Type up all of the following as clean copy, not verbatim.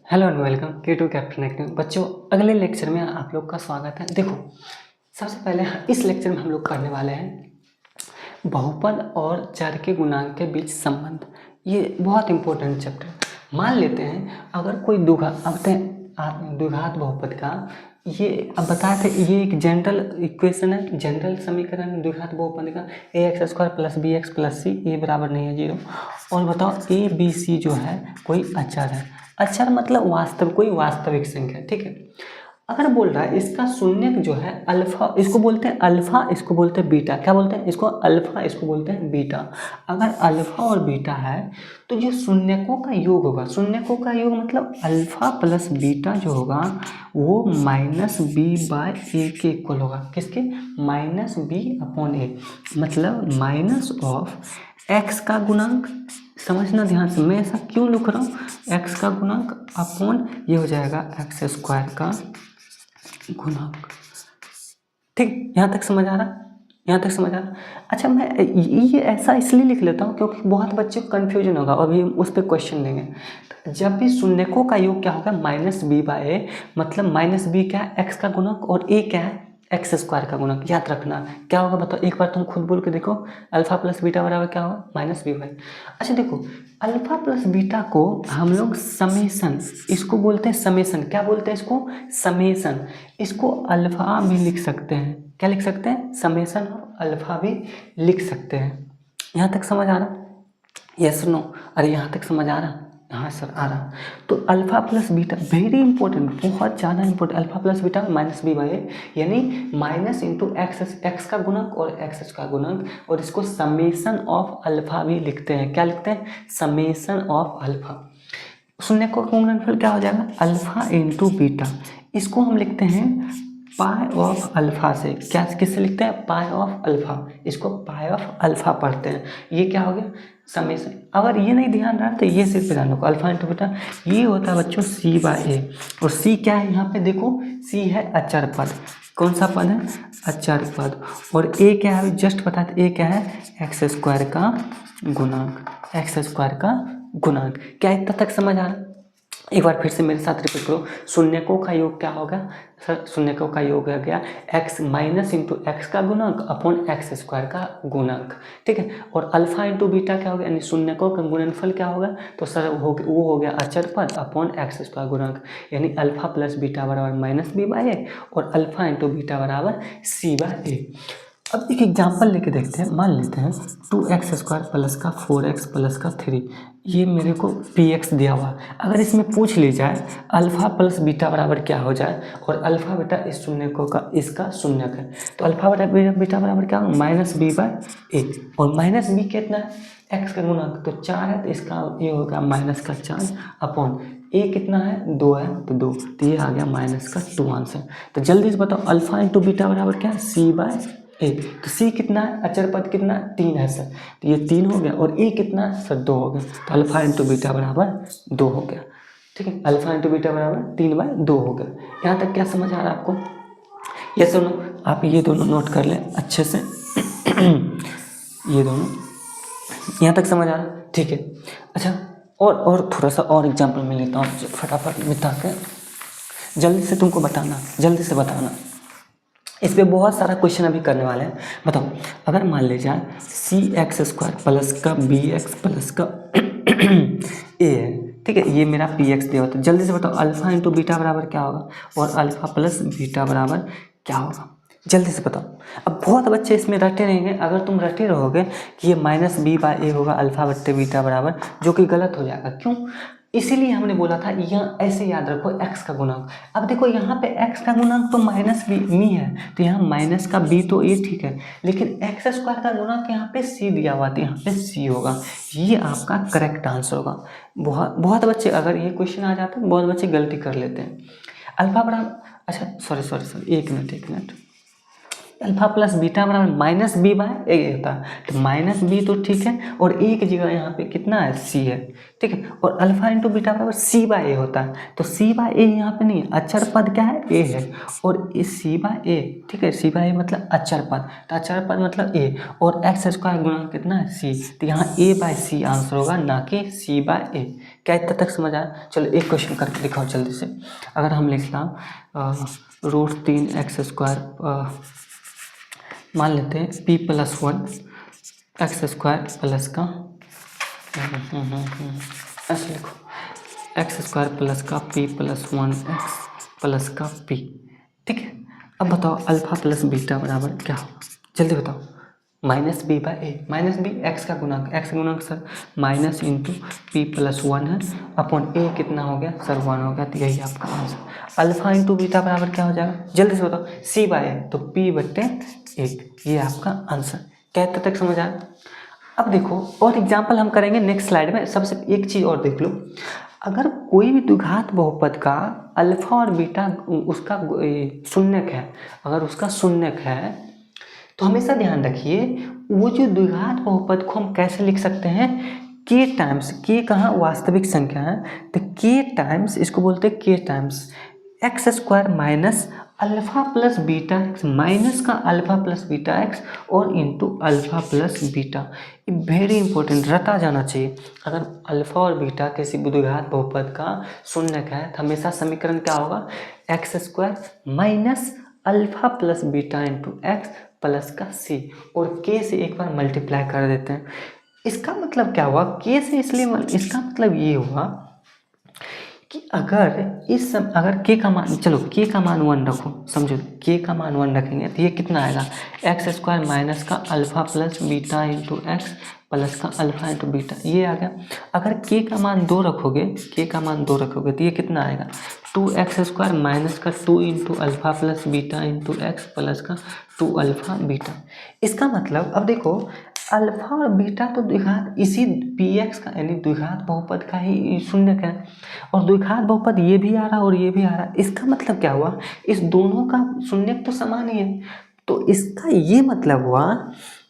Hello and welcome के to captain acting. बच्चों, अगले लेक्चर में आप लोग का स्वागत है। देखो, सबसे पहले इस लेक्चर में हम लोग पढ़ने वाले हैं बहुपद और चर के गुणांक के बीच संबंध। ये बहुत इंपॉर्टेंट चैप्टर। मान लेते हैं अगर कोई द्विघात बहुपद का ये अब बताए थे, ये एक जनरल इक्वेशन है, जनरल समीकरण द्विघात बहुपद का a x square plus b x plus c a बराबर नहीं है 0। और बताओ ए बी सी जो है कोई अचर है। अचर मतलब कोई वास्तविक संख्या, ठीक है। अगर बोल रहा है इसका शून्यक जो है अल्फा, इसको बोलते हैं अल्फा, इसको बोलते हैं बीटा। क्या बोलते हैं इसको? अल्फा, इसको बोलते हैं बीटा। अगर अल्फा और बीटा है तो जो शून्यकों का योग होगा, शून्यकों का योग मतलब अल्फा प्लस बीटा जो होगा वो माइनस बी बाय ए के इक्वल होगा। किसके? माइनस बी अपॉन ए, मतलब माइनस ऑफ एक्स का गुणांक। समझना ध्यान से, मैं ऐसा क्यों लिख रहा हूँ, एक्स का गुणांक अपॉन ये हो जाएगा एक्स स्क्वायर का गुणांक। ठीक, यहाँ तक समझ आ रहा? यहाँ तक समझ आ रहा? अच्छा, मैं ये ऐसा इसलिए लिख लेता हूँ क्योंकि बहुत बच्चों को कन्फ्यूजन होगा, अभी हम उस पर क्वेश्चन लेंगे। जब भी शून्यकों का योग क्या होगा? माइनस बी बाय ए, मतलब माइनस बी क्या है? एक्स का गुणक, और ए क्या है? एक्स स्क्वायर का गुणक। याद रखना क्या होगा बताओ, एक बार तुम खुद बोल के देखो। अल्फा प्लस बीटा बराबर क्या होगा? Minus b by. अच्छा देखो, अल्फा प्लस बीटा को हम लोग समेसन, इसको बोलते हैं समेसन। क्या बोलते हैं इसको? समेसन। इसको अल्फा भी लिख सकते हैं। क्या लिख सकते हैं? समेसन और अल्फा भी लिख सकते हैं। यहाँ तक समझ आ रहा? Yes no? अरे यहाँ तक समझ आ रहा? हाँ सर आ रहा। तो alpha plus beta very important, बहुत ज़्यादा important. Alpha plus beta minus b by, यानी माइनस इंटू एक्स का गुणक और एक्स का गुणक, और इसको समेसन ऑफ अल्फा भी लिखते हैं। क्या लिखते हैं? Summation of alpha. शून्य का गुणनफल क्या हो जाएगा? Alpha into beta. इसको हम लिखते हैं पाई ऑफ अल्फा से। क्या किससे लिखते हैं? पाई ऑफ अल्फा। इसको पाई ऑफ अल्फा पढ़ते हैं। ये क्या हो गया? समेसन। अगर ये नहीं ध्यान रहा तो ये सिर्फ ध्यान रखो, अल्फा इंटू बीटा ये होता है बच्चों सी बाय ए। और सी क्या है यहाँ पे? देखो सी है अचर पद। कौन सा पद है? अचर पद। और ए क्या है? जस्ट बता दे, ए क्या है? एक्स स्क्वायर का गुणांक। एक्स स्क्वायर का गुणांक। क्या इतना तक समझ आ रहा? एक बार फिर से मेरे साथ रिपीट करो। शून्यकों का योग क्या होगा सर? शून्यकों का योग हो गया एक्स माइनस इंटू एक्स का गुणांक अपॉन एक्स स्क्वायर का गुणांक, ठीक है। और अल्फा इंटू बीटा क्या हो गया? यानी शून्यकों का गुणनफल क्या होगा? तो सर वो हो गया अचर पद अपॉन एक्स स्क्वायर गुणांक, यानी अल्फा प्लस बीटा बराबर माइनस बी बाय ए और अल्फा इंटू बीटा बराबर सी बाय ए। अब एक एग्जाम्पल लेके देखते हैं। मान लेते हैं 2x स्क्वायर प्लस का 4x प्लस का 3, ये मेरे को px दिया हुआ। अगर इसमें पूछ ली जाए अल्फा प्लस बीटा बराबर क्या हो जाए, और अल्फा बीटा इस शून्यकों का इसका शून्यक है, तो अल्फा बीटा बराबर क्या होगा? माइनस बी बाय ए। और माइनस बी कितना है? एक्स का गुणांक तो 4 है, तो इसका ये होगा माइनस का 4 अपॉन ए कितना है? 2 है, तो 2, तो ये आ गया माइनस का 2 आंसर। तो जल्दी से बताओ अल्फा इंटू बीटा बराबर क्या है? सी बाय ए। तो सी कितना है? अचर पद कितना है? 3 है सर, तो ये 3 हो गया। और ए कितना है सर? 2 हो गया। तो अल्फा इंटू बीटा बराबर 2 हो गया, ठीक है। अल्फा इंटू बीटा बराबर 3/2 हो गया। यहाँ तक क्या समझ आ रहा है आपको? ये सुनो, आप ये दोनों नोट कर लें अच्छे से। ये दोनों यहाँ तक समझ आ रहा है? ठीक है। अच्छा, और थोड़ा सा और एग्जाम्पल मैं लेता हूँ फटाफट बिता के, जल्दी से तुमको बताना, जल्दी से बताना। इस पर बहुत सारा क्वेश्चन अभी करने वाले हैं। बताओ, अगर मान ले जाए सी एक्स स्क्वायर प्लस का बी एक्स प्लस का ए है, ठीक है, ये मेरा पी एक्स दिया होता है। जल्दी से बताओ अल्फा इंटू बीटा बराबर क्या होगा, और अल्फा प्लस बीटा बराबर क्या होगा? जल्दी से बताओ। अब बहुत बच्चे इसमें रटे रहेंगे। अगर तुम रटे रहोगे कि ये माइनस बी बाय ए होगा अल्फा बट्टे बीटा बराबर, जो कि गलत हो जाएगा। क्यों? इसीलिए हमने बोला था यहाँ ऐसे याद रखो एक्स का गुणांक। अब देखो यहाँ पे एक्स का गुणांक तो माइनस मी है, तो यहाँ माइनस का बी तो ये ठीक है, लेकिन एक्स स्क्वायर का गुणांक यहाँ पे सी दिया हुआ, तो यहाँ पे सी होगा। ये आपका करेक्ट आंसर होगा। बहुत बच्चे अगर ये क्वेश्चन आ जाता है, बहुत बच्चे गलती कर लेते हैं। अल्फा बराबर, अच्छा सॉरी एक मिनट, अल्फा प्लस बीटा बराबर माइनस बी बाय ए होता है, तो माइनस बी तो ठीक है, और ए की जगह यहाँ पे कितना है? सी है, ठीक है। और अल्फा इंटू बीटा बराबर सी बाय ए होता है, तो सी बाय ए यहाँ पे नहीं है, अचर पद क्या है? ए है, और इस सी बाय ए, ठीक है, सी बाय ए मतलब अचर पद, तो अचर पद मतलब ए, और एक्स स्क्वायर गुणा कितना है? सी, तो यहाँ ए बाय सी आंसर होगा, ना कि सी बाय ए। क्या इतना तक समझ आया? चलो एक क्वेश्चन करके दिखाओ जल्दी से। अगर हम लिखना √3x² मान लेते हैं p+1 x² प्लस का ऐसे लिखो x² प्लस का p+1 x प्लस का p। ठीक है, अब बताओ अल्फा प्लस बीटा बराबर क्या होगा, जल्दी बताओ। -b/a, -b x का गुणांक, x गुणांक सर माइनस इंटू p+1 है अपॉन a कितना हो गया सर 1 हो गया, तो यही आपका आंसर। अल्फा इंटू बीटा बराबर क्या हो जाएगा, जल्दी से बताओ। c/a तो p/1, ये आपका आंसर। क्या इतना तक समझ आया? अब देखो और एग्जाम्पल हम करेंगे नेक्स्ट स्लाइड में। सबसे एक चीज़ और देख लो, अगर कोई भी द्विघात बहुपद का अल्फा और बीटा उसका शून्यक है, अगर उसका शून्यक है तो हमेशा ध्यान रखिए वो जो द्विघात बहुपद को हम कैसे लिख सकते हैं, के टाइम्स, के कहाँ वास्तविक संख्या है तो के टाइम्स, इसको बोलते हैं के times x² minus alpha plus beta x, minus का अल्फा प्लस बीटा एक्स और इंटू अल्फा प्लस बीटा। ये वेरी इंपॉर्टेंट, रटा जाना चाहिए। अगर अल्फा और बीटा किसी द्विघात बहुपद का शून्यक है तो हमेशा समीकरण क्या होगा, x² minus alpha plus beta into x plus का c, और k से एक बार मल्टीप्लाई कर देते हैं। इसका मतलब क्या हुआ, k से इसलिए इसका मतलब ये हुआ कि अगर k का मान, चलो k का मान 1 रखो, समझो k का मान 1 रखेंगे तो ये कितना आएगा, x² माइनस का alpha plus beta into x plus का अल्फा इंटू बीटा, ये आ गया। अगर k का मान 2 रखोगे, k का मान 2 रखोगे तो ये कितना आएगा, 2x² माइनस का 2 into alpha plus beta into x plus का 2 अल्फा बीटा। इसका मतलब अब देखो अल्फा और बीटा तो द्विघात इसी px का यानी द्विघात बहुपद का ही शून्यक है, और द्विघात बहुपद ये भी आ रहा और ये भी आ रहा। इसका मतलब क्या हुआ, इस दोनों का शून्यक तो समान ही है। तो इसका ये मतलब हुआ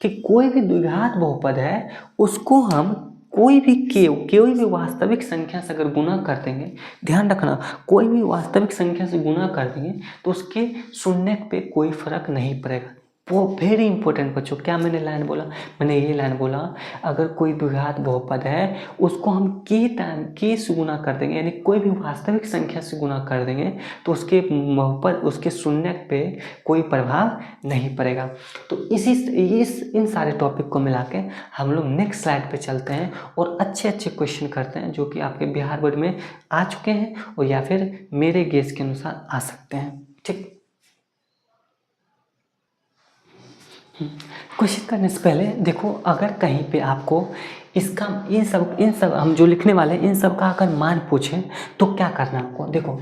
कि कोई भी द्विघात बहुपद है उसको हम कोई भी वास्तविक संख्या से अगर गुना कर देंगे, ध्यान रखना कोई भी वास्तविक संख्या से गुना कर देंगे तो उसके शून्यक पे कोई फर्क नहीं पड़ेगा। वो वेरी इंपॉर्टेंट बच्चों, क्या मैंने लाइन बोला, मैंने ये लाइन बोला अगर कोई द्विघात बहुपद है उसको हम के से गुना कर देंगे, यानी कोई भी वास्तविक संख्या से गुना कर देंगे तो उसके बहुपद, उसके शून्यक पे कोई प्रभाव नहीं पड़ेगा। तो इन सारे टॉपिक को मिला के हम लोग नेक्स्ट स्लाइड पे चलते हैं और अच्छे क्वेश्चन करते हैं जो कि आपके बिहार बोर्ड में आ चुके हैं और या फिर मेरे गेस के अनुसार आ सकते हैं। ठीक, क्वेश्चन करने से पहले देखो अगर कहीं पे आपको इसका इन सब हम जो लिखने वाले हैं इन सब का अगर मान पूछे तो क्या करना है आपको। देखो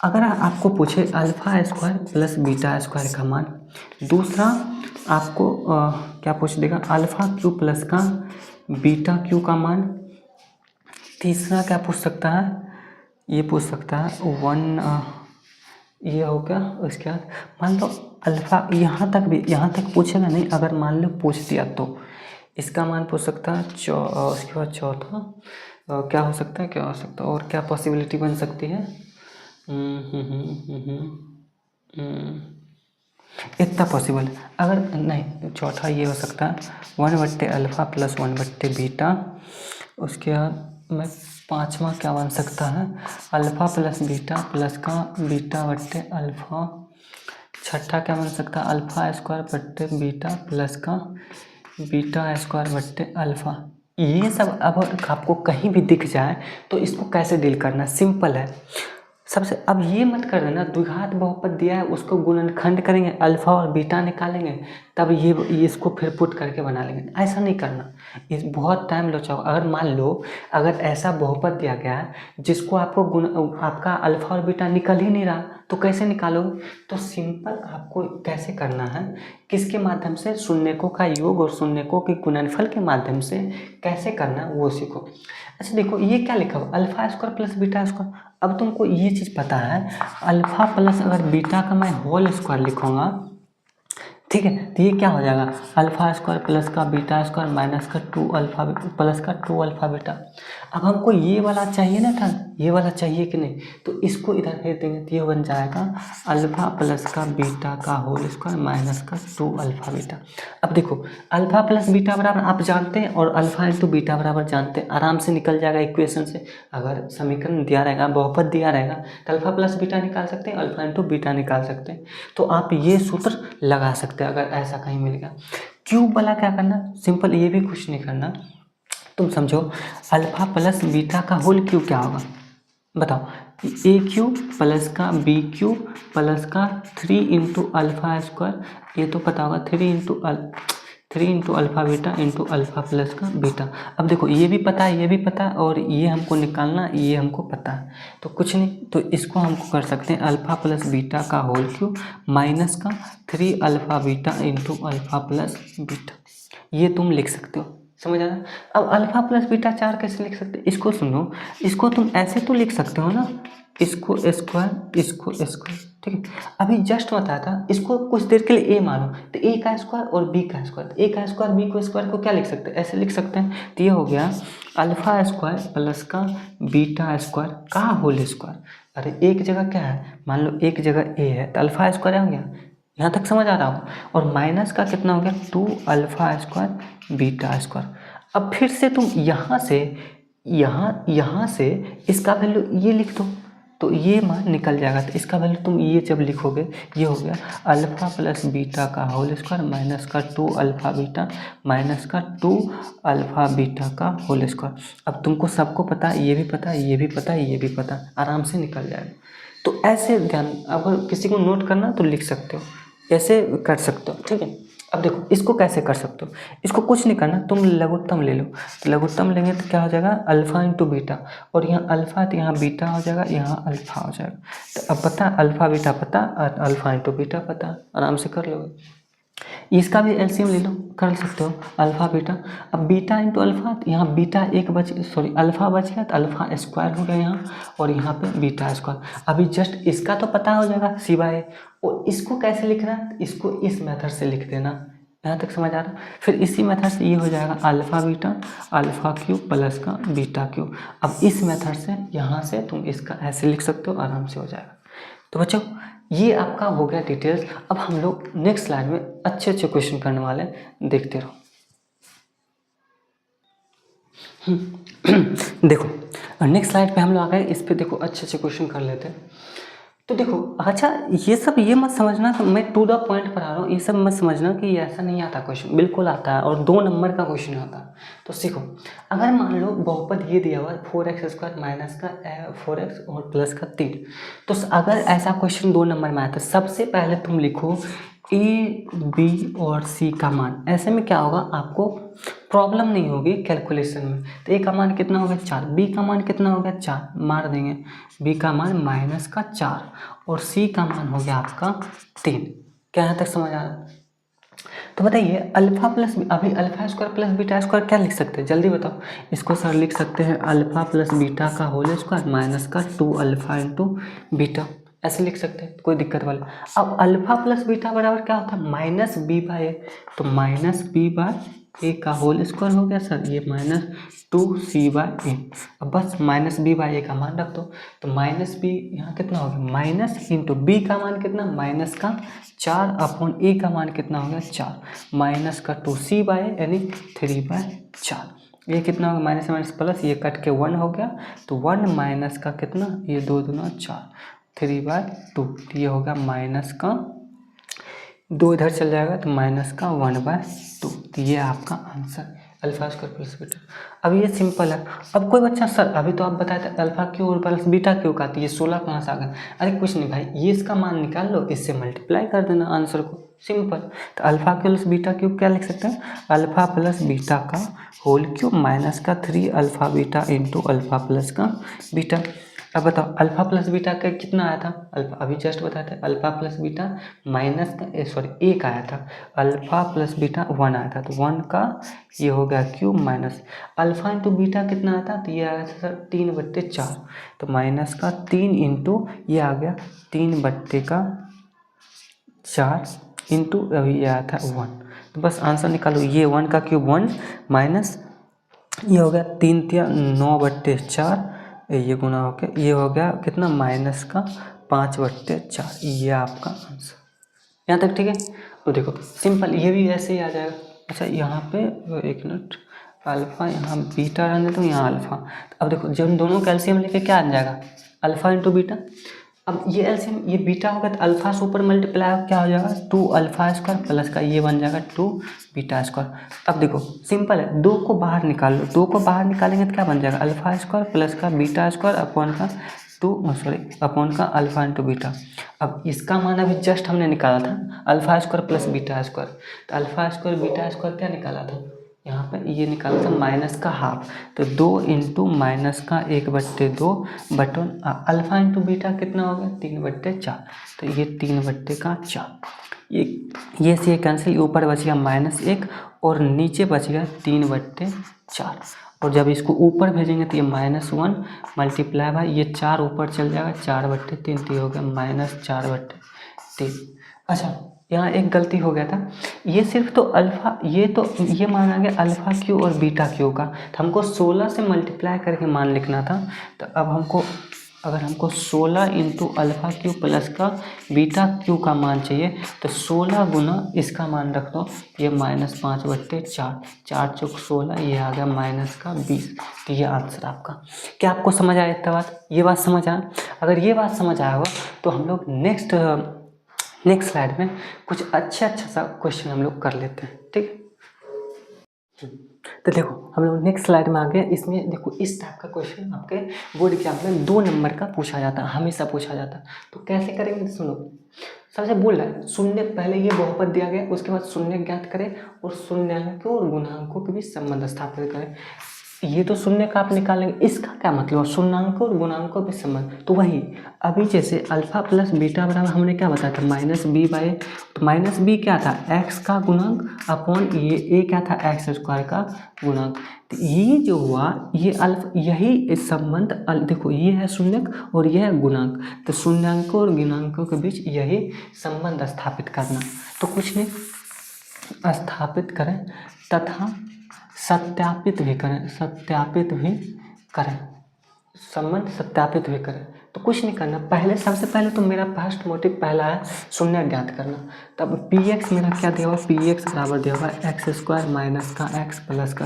अगर आपको पूछे α² प्लस β² का मान, दूसरा आपको क्या पूछ देगा α³ प्लस का β³ का मान, तीसरा क्या पूछ सकता है, ये पूछ सकता है 1 ये हो गया। उसके बाद मान लो अल्फा, यहाँ तक पूछेगा नहीं, अगर मान लो पूछ दिया तो इसका मान पूछ सकता है। उसके बाद चौथा क्या हो सकता है और क्या पॉसिबिलिटी बन सकती है, इतना पॉसिबल। अगर नहीं चौथा ये हो सकता है 1/α प्लस 1/β। उसके बाद मैं पाँचवा क्या बन सकता है अल्फा प्लस बीटा प्लस का β/α। छठा क्या बन सकता है α²/β प्लस का β²/α। ये सब अब आपको कहीं भी दिख जाए तो इसको कैसे डील करना, सिंपल है। सबसे अब ये मत कर देना द्विघात बहुपद दिया है उसको गुणनखंड करेंगे अल्फा और बीटा निकालेंगे तब ये इसको फिर पुट करके बना लेंगे, ऐसा नहीं करना, इस बहुत टाइम लो। चाहो अगर मान लो अगर ऐसा बहुपद दिया गया है जिसको आपको आपका अल्फा और बीटा निकल ही नहीं रहा तो कैसे निकालोगे, तो सिंपल आपको कैसे करना है, किसके माध्यम से, शून्यकों का योग और शून्यकों के गुणनफल के माध्यम से कैसे करना है वो सीखो। अच्छा देखो ये क्या लिखा हुआ α² प्लस β²। अब तुमको ये चीज़ पता है अल्फा प्लस अगर बीटा का मैं होल स्क्वायर लिखूँगा, ठीक है, तो ये क्या हो जाएगा α² प्लस का β² माइनस का 2α प्लस का 2α बीटा। अब हमको ये वाला चाहिए ना था, ये वाला चाहिए कि नहीं, तो इसको इधर भेज देंगे तो ये बन जाएगा अल्फा प्लस का बीटा का होल स्क्वायर माइनस का 2 अल्फा बीटा। अब देखो अल्फा प्लस बीटा बराबर आप जानते हैं और अल्फा इंटू बीटा बराबर जानते हैं, आराम से निकल जाएगा इक्वेशन से। अगर समीकरण दिया रहेगा, बहुपद दिया रहेगा तो अल्फा प्लस बीटा निकाल सकते हैं, अल्फा इंटू बीटा निकाल सकते हैं। तो आप ये सूत्र लगा सकते हैं अगर ऐसा कहीं मिल गया। क्यूब वाला क्या करना, सिंपल, ये भी कुछ नहीं करना, तुम समझो अल्फा प्लस बीटा का होल क्यूब क्या होगा बताओ, ए क्यूब प्लस का बी क्यूब प्लस का 3 इंटू अल्फा स्क्वायर, ये तो पता होगा 3 into alpha beta into alpha plus का बीटा। अब देखो ये भी पता है, ये भी पता है, और ये हमको निकालना, ये हमको पता है, तो कुछ नहीं, तो इसको हमको कर सकते हैं अल्फा प्लस बीटा का होल क्यूब माइनस का 3 alpha beta into alpha plus beta, ये तुम लिख सकते हो। समझ आ रहा है। अब अल्फा प्लस बीटा 4 कैसे लिख सकते हैं, इसको सुनो, इसको तुम ऐसे तो लिख सकते हो ना, इसको स्क्वायर, इसको स्क्वायर, ठीक है। अभी जस्ट बताया था, इसको कुछ देर के लिए ए मानो, तो ए का स्क्वायर और बी का स्क्वायर, ए का स्क्वायर बी को स्क्वायर को क्या लिख सकते हैं, ऐसे लिख सकते हैं। तो ये हो गया अल्फा स्क्वायर प्लस का बीटा स्क्वायर का होल स्क्वायर। अरे एक जगह क्या है, मान लो एक जगह ए है तो अल्फा स्क्वायर हो गया, यहाँ तक समझ आ रहा हो, और माइनस का कितना हो गया 2 अल्फा स्क्वायर बीटा स्क्वायर। अब फिर से तुम यहाँ से यहाँ से इसका वैल्यू ये लिख दो, तो ये मान निकल जाएगा, तो इसका वैल्यू तुम ये जब लिखोगे, ये हो गया अल्फा प्लस बीटा का होल स्क्वायर माइनस का 2 अल्फा बीटा माइनस का 2 अल्फा बीटा का होल स्क्वायर। अब तुमको सबको पता है, ये भी पता है, ये भी पता है, ये भी पता है, आराम से निकल जाएगा। तो ऐसे ध्यान, अगर किसी को नोट करना तो लिख सकते हो, ऐसे कर सकते हो, ठीक है। अब देखो इसको कैसे कर सकते हो, इसको कुछ नहीं करना, तुम लघुत्तम ले लो, तो लघुत्तम लेंगे तो क्या हो जाएगा अल्फा इंटू बीटा, और यहाँ अल्फा तो यहाँ बीटा हो जाएगा, यहाँ अल्फा हो जाएगा। तो अब पता अल्फा बीटा पता और अल्फा इंटू बीटा पता, आराम से कर लोगे। इसका भी एलसीएम ले लो, कर सकते हो अल्फा बीटा। अब बीटा इंटू अल्फा, यहाँ बीटा एक बच, सॉरी अल्फा बच गया, तो अल्फा स्क्वायर हो गया यहाँ, और यहाँ पे बीटा स्क्वायर। अभी जस्ट इसका तो पता हो जाएगा सिवाय, और इसको कैसे लिखना है, इसको इस मेथड से लिख देना, यहाँ तक समझ आ रहा है। फिर इसी मेथड से ये हो जाएगा alpha beta alpha cube plus का बीटा क्यूब। अब इस मेथड से यहाँ से तुम इसका ऐसे लिख सकते हो, आराम से हो जाएगा। तो बच्चों ये आपका हो गया डिटेल्स। अब हम लोग नेक्स्ट स्लाइड में अच्छे अच्छे क्वेश्चन करने वाले हैं, देखते रहो। देखो नेक्स्ट स्लाइड पे हम लोग आ गए, इस पे देखो अच्छे अच्छे क्वेश्चन कर लेते हैं। तो देखो अच्छा, ये सब ये मत समझना कि मैं टू द पॉइंट पर आ रहा हूँ, ये सब मत समझना कि ये ऐसा नहीं आता क्वेश्चन, बिल्कुल आता है, और 2 नंबर का क्वेश्चन आता है। तो सीखो, अगर मान लो बहुपद ये दिया हुआ है 4x स्क्वायर माइनस का 4x और प्लस का 3, तो अगर ऐसा क्वेश्चन 2 नंबर में आता है, सबसे पहले तुम लिखो ए बी और सी का मान। ऐसे में क्या होगा, आपको प्रॉब्लम नहीं होगी कैलकुलेशन में। तो ए का मान कितना हो गया 4, बी का मान कितना हो गया 4, मार देंगे, बी का मान माइनस का 4, और सी का मान हो गया आपका 3। क्या यहाँ तक समझ आ रहा है। तो बताइए अल्फा प्लस, अभी alpha square plus beta square क्या लिख सकते हैं, जल्दी बताओ। इसको सर लिख सकते हैं अल्फा प्लस बीटा का होल स्क्वायर माइनस का 2 अल्फा इंटू बीटा, ऐसे लिख सकते हैं, कोई दिक्कत वाला। अब अल्फा प्लस बीटा बराबर क्या होता है माइनस बी बाय ए, तो माइनस बी बाय ए का होल स्क्वायर हो गया सर, ये माइनस 2c बाय ए। अब बस माइनस बी बाय ए का मान रख दो, तो माइनस बी यहाँ कितना हो गया माइनस इंटू बी का मान कितना माइनस का 4 अपॉन ए का मान कितना हो गया 4 माइनस का 2c बाय ए यानी 3/4। ये कितना होगा माइनस माइनस प्लस, ये कट के 1 हो गया, तो 1 माइनस का कितना, ये 2 दूना 4 3/2, ये होगा माइनस का 2 इधर चल जाएगा तो माइनस का 1/2। तो ये आपका answer alpha square plus beta. अब ये सिंपल है। अब कोई बच्चा सर अभी तो आप बताए थे अल्फा क्यू और प्लस बीटा क्यू का, तो ये 16 कहाँ से आ गया। अरे कुछ नहीं भाई, ये इसका मान निकाल लो, इससे मल्टीप्लाई कर देना आंसर को, सिंपल। तो अल्फा प्लस बीटा क्यूब क्या लिख सकते हैं, अल्फा प्लस बीटा का होल क्यूब माइनस का 3 alpha beta into alpha plus का बीटा। अब बताओ अल्फा प्लस बीटा का कितना आया था, अल्फा अभी जस्ट बताया था, अल्फा प्लस बीटा माइनस का सॉरी 1 आया था, अल्फा प्लस बीटा 1 आया था, तो 1 का ये हो गया cube minus alpha into beta कितना आया था, तो ये आया था सर 3/4, तो माइनस का 3 इंटू ये आ गया 3/4 इंटू अभी ये आया था 1। तो बस आंसर निकालो, ये 1 का क्यूब 1 माइनस ये हो गया 3×9/4, ये गुना हो गया, ये हो गया कितना -5/4, ये आपका आंसर। यहाँ तक ठीक है। तो देखो सिंपल, ये भी ऐसे ही आ जाएगा। अच्छा यहाँ पे एक मिनट, अल्फ़ा यहाँ बीटा रहने दो, यहाँ अल्फ़ा। अब देखो जब हम दोनों कैल्शियम लेके क्या आ जाएगा, अल्फ़ा इंटू बीटा। अब ये एल्शियम, ये बीटा होगा तो अल्फ़ा से ऊपर मल्टीप्लाई क्या हो जाएगा, 2α² प्लस का ये बन जाएगा 2β²। अब देखो सिंपल है, 2 को बाहर निकाल लो, 2 को बाहर निकालेंगे तो क्या बन जाएगा, अल्फ़ा² प्लस का β² अपॉन का अपॉन का अल्फ़ा इंटू बीटा। अब इसका मान अभी जस्ट हमने निकाला था अल्फ़ा² प्लस β², तो अल्फ़ा² β² क्या निकाला था, यहाँ पर ये निकाला था -½ तो 2 into -1/2 button alpha into beta कितना हो गया 3/4, तो ये 3/4। ये से कैंसिल, ऊपर बच गया -1 और नीचे बच गया 3/4। और जब इसको ऊपर भेजेंगे तो ये -1 मल्टीप्लाई बाय ये 4 ऊपर चल जाएगा 4/3, तो ये हो गया -4/3। अच्छा यहाँ एक गलती हो गया था, ये सिर्फ तो अल्फ़ा, ये माना गया अल्फ़ा क्यू और बीटा क्यू का, तो हमको 16 से मल्टीप्लाई करके मान लिखना था। तो अब हमको अगर हमको 16 इंटू अल्फ़ा क्यू प्लस का बीटा क्यू का मान चाहिए, तो 16 गुना इसका मान रख दो, ये -5/4, 4 चौक 16, ये आ गया -20। तो ये आंसर आपका। क्या आपको समझ आया इतना बात, ये बात समझ आया? अगर ये बात समझ आया हो तो हम लोग नेक्स्ट स्लाइड में कुछ अच्छा सा क्वेश्चन हम लोग कर लेते हैं, ठीक है। तो देखो हम लोग नेक्स्ट स्लाइड में आ गए। इसमें देखो इस टाइप का क्वेश्चन आपके बोर्ड एग्जाम में 2 नंबर का पूछा जाता है, हमेशा पूछा जाता है। तो कैसे करेंगे, सुनो। सबसे बोल रहा है शून्य, पहले ये बहुपद दिया गया, उसके बाद शून्य ज्ञात करें और शून्यांकों और गुणांकों के बीच संबंध स्थापित करें। ये तो शून्य का आप निकालेंगे, इसका क्या मतलब, शून्याङ्कों और गुणांकों के संबंध। तो वही अभी जैसे अल्फा प्लस बीटा बराबर हमने क्या बताया था -b/, तो -b क्या था, x का गुणांक अपॉन ये a क्या था, x² का गुणांक। तो ये जो हुआ ये यही संबंध, देखो ये है शून्यक और ये है गुणांक, तो शून्याङ्कों और गुणांकों के बीच यही संबंध स्थापित करना। तो कुछ नहीं, स्थापित करें तथा सत्यापित भी करें, संबंध सत्यापित भी करें। तो कुछ नहीं करना, पहले सबसे पहले तो मेरा फर्स्ट मोटिव पहला है शून्य ज्ञात करना। तब px मेरा क्या दिया हुआ, px बराबर दिया हुआ x² माइनस का x प्लस का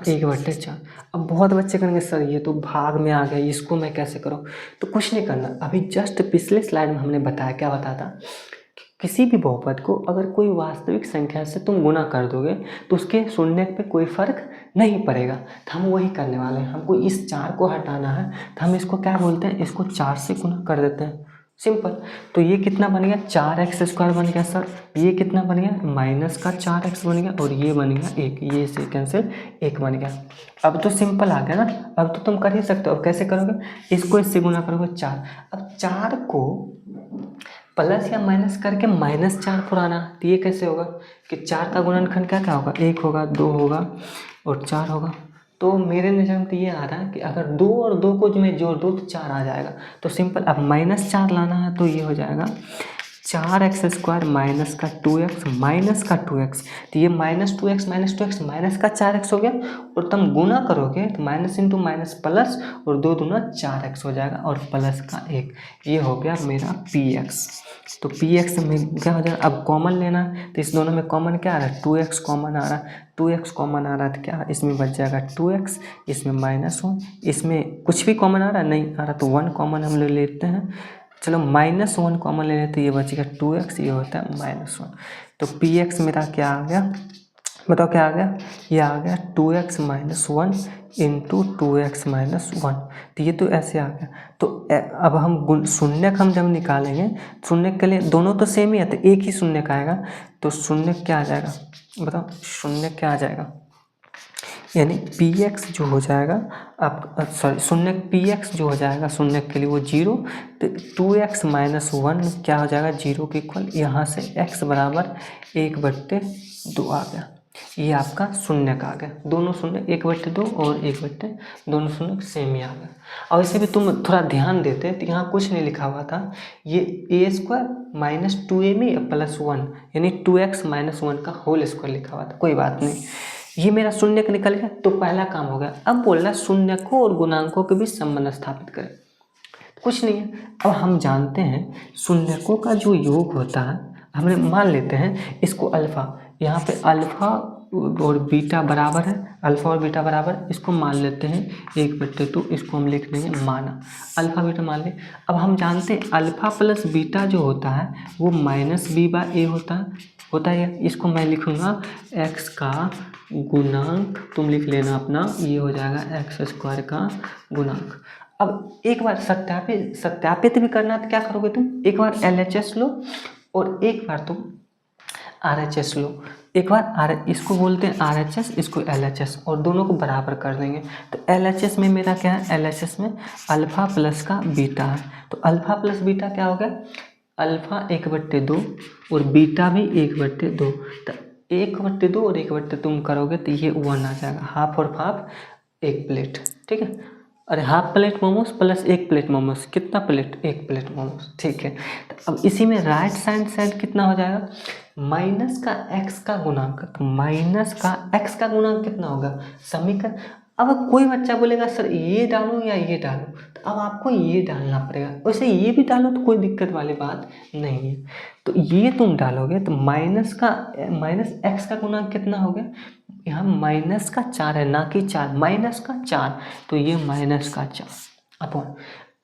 1/4। अब बहुत बच्चे करेंगे सर ये तो भाग में आ गया, इसको मैं कैसे करूँ। तो कुछ नहीं करना, अभी जस्ट पिछले स्लाइड में हमने बताया, क्या बताया था, किसी भी बहुपद को अगर कोई वास्तविक संख्या से तुम गुना कर दोगे तो उसके शून्य पे कोई फर्क नहीं पड़ेगा। तो हम वही करने वाले हैं, हमको इस 4 को हटाना है, तो हम इसको क्या बोलते हैं, इसको 4 से गुना कर देते हैं, सिंपल। तो ये कितना बन गया, 4x² बन गया सर, ये कितना बन गया -4x बन गया, और ये बन गया 1, ये से कैंसिल 1 बन गया। अब तो सिंपल आ गया ना, अब तो तुम कर ही सकते हो। अब कैसे करोगे, इसको इससे गुना करोगे 4। अब 4 को प्लस या माइनस करके -4 पुराना, तो ये कैसे होगा कि 4 का गुणनखंड क्या क्या होगा, 1 होगा, 2 होगा और 4 होगा। तो मेरे नज़र में तो ये आ रहा है कि अगर 2 और 2 को जो मैं जोड़ दूँ तो 4 आ जाएगा। तो सिंपल, अब -4 लाना है तो ये हो जाएगा 4x² माइनस का 2x माइनस का 2x, तो ये -2x माइनस का 4x हो गया। और तुम गुना करोगे तो माइनस इंटू माइनस प्लस, और 2 दूना 4x हो जाएगा, और प्लस का 1, ये हो गया मेरा px। तो px में क्या हो जाएगा, अब कॉमन लेना, तो इस दोनों में कॉमन क्या आ रहा है, 2x कॉमन आ रहा है, 2x कॉमन आ रहा है, तो क्या इसमें बच जाएगा 2x, इसमें -1, इसमें कुछ भी कॉमन आ रहा है, नहीं आ रहा तो 1 कॉमन हम लोग लेते हैं। चलो -1 कॉमन ले लेते, ये बचेगा 2x, ये होता है -1। तो px मेरा क्या आ गया, बताओ क्या आ गया, ये आ गया 2x - 1 इंटू 2x - 1। तो ये तो ऐसे आ गया। तो अब हम शून्यक हम जब निकालेंगे, शून्यक के लिए दोनों तो सेम ही है, तो एक ही शून्यक आएगा। तो शून्यक क्या आ जाएगा, बताओ शून्यक क्या आ जाएगा, यानी px जो हो जाएगा आप सॉरी शून्यक px जो हो जाएगा शून्यक के लिए वो 0, तो 2x - 1 क्या हो जाएगा 0 के इक्वल, यहाँ से x बराबर 1/2 आ गया। ये आपका शून्यक आ गया, दोनों शून्य 1/2 और 1/2 दोनों शून्य सेम ही आ गया। और इसे भी तुम थोड़ा ध्यान देते तो यहाँ कुछ नहीं लिखा हुआ था, ये a² - 2ab + 1 यानी 2x - 1 का होल स्क्वायर लिखा हुआ था, कोई बात नहीं। ये मेरा शून्यक निकल गया, तो पहला काम हो गया। अब बोल रहा है शून्यकों और गुणांकों के बीच संबंध स्थापित करें। कुछ नहीं है, अब हम जानते हैं शून्यकों का जो योग होता है, हमने मान लेते हैं इसको अल्फ़ा, यहाँ पे अल्फ़ा और बीटा बराबर है, अल्फ़ा और बीटा बराबर, इसको मान लेते हैं 1/2, इसको हम लिख देंगे माना, अल्फ़ा बीटा मान ले। अब हम जानते हैं अल्फ़ा प्लस बीटा जो होता है वो -b/a होता है। इसको मैं लिखूँगा x का गुणांक, तुम लिख लेना अपना, ये हो जाएगा x² का गुणांक। अब एक बार सत्यापित भी करना, तो क्या करोगे तुम, एक बार LHS लो और एक बार तुम RHS लो। एक बार इसको बोलते हैं RHS, इसको LHS, और दोनों को बराबर कर देंगे। तो LHS में मेरा क्या है, LHS में अल्फ़ा प्लस का बीटा है, तो अल्फ़ा प्लस बीटा क्या हो गया, अल्फ़ा 1/2 और बीटा भी 1/2। तो 1/2 और 1/2 तुम करोगे तो ये 1 आ जाएगा, हाफ और हाफ, एक प्लेट, ठीक है। अरे हाफ प्लेट मोमोज प्लस एक प्लेट मोमोज, कितना प्लेट, एक प्लेट मोमोज, ठीक है। तो अब इसी में राइट साइड कितना हो जाएगा, माइनस का x का गुणांक, तो माइनस का x का गुणांक कितना होगा, समीकरण। अब कोई बच्चा बोलेगा सर ये डालो या ये डालो, तो अब आपको ये डालना पड़ेगा, वैसे ये भी डालो तो कोई दिक्कत वाली बात नहीं है। तो ये तुम डालोगे तो माइनस x का गुणांक कितना हो गया, यहाँ माइनस का 4 है ना कि 4, माइनस का 4, तो ये माइनस का 4 अपॉन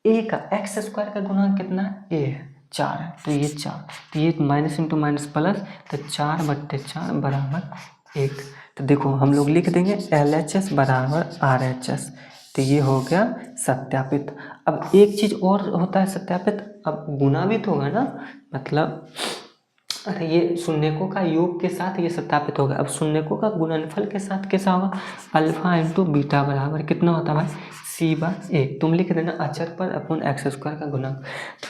a का x² का गुणांक कितना है, a है 4 है, तो ये 4, तो ये माइनस इंटू माइनस प्लस, तो 4/4 बराबर 1। तो देखो हम लोग लिख देंगे LHS बराबर RHS, तो ये हो गया सत्यापित। अब एक चीज़ और होता है सत्यापित, अब गुना भी तो होगा ना, मतलब अरे ये शून्यकों का योग के साथ ये सत्यापित होगा। अब शून्यकों का गुणनफल के साथ कैसा होगा, अल्फ़ा इंटू बीटा बराबर कितना होता है भाई, c/a, तुम लिख देना अचर पर अपॉन x² का गुणक।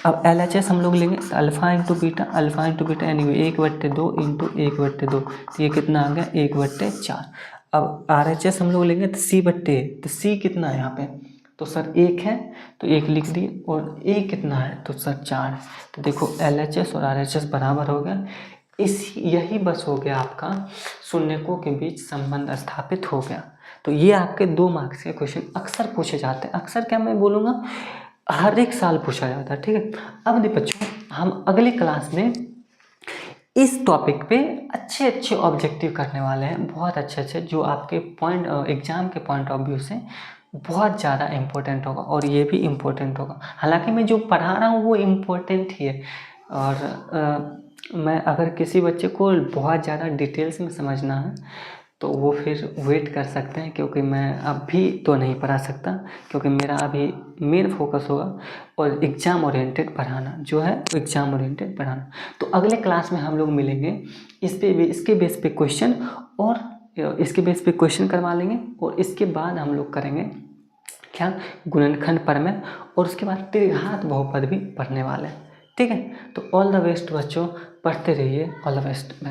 अब LHS हम लोग लेंगे, अल्फ़ा इंटू बीटा यानी 1/2 इंटू 1/2, तो ये कितना आ गया 1/4। अब RHS हम लोग लेंगे तो c/a, तो c कितना है यहाँ पे, तो सर 1 है, तो 1 लिख दिए, और a कितना है, तो सर 4 है। तो देखो LHS और RHS बराबर हो गया। यही बस हो गया आपका शून्यकों के बीच संबंध स्थापित हो गया। तो ये आपके 2 मार्क्स के क्वेश्चन अक्सर पूछे जाते हैं, अक्सर क्या मैं बोलूँगा, हर एक साल पूछा जाता है, ठीक है। अब देखो बच्चों, हम अगली क्लास में इस टॉपिक पे अच्छे ऑब्जेक्टिव करने वाले हैं, बहुत अच्छे जो आपके एग्ज़ाम के पॉइंट ऑफ व्यू से बहुत ज़्यादा इम्पोर्टेंट होगा, और ये भी इम्पोर्टेंट होगा। हालांकि मैं जो पढ़ा रहा हूँ वो इम्पोर्टेंट ही है, और मैं अगर किसी बच्चे को बहुत ज़्यादा डिटेल्स में समझना है तो वो फिर वेट कर सकते हैं, क्योंकि मैं अभी तो नहीं पढ़ा सकता, क्योंकि मेरा अभी मेन फोकस होगा और एग्ज़ाम ओरिएंटेड पढ़ाना, जो है एग्ज़ाम ओरिएंटेड पढ़ाना। तो अगले क्लास में हम लोग मिलेंगे, इसके बेस पे क्वेश्चन, और इसके बेस पे क्वेश्चन करवा लेंगे, और इसके बाद हम लोग करेंगे क्या, गुणनखंड प्रमेय, और उसके बाद त्रिघात बहुपद भी पढ़ने वाले हैं, ठीक है। तो ऑल द बेस्ट बच्चों, पढ़ते रहिए, ऑल द बेस्ट।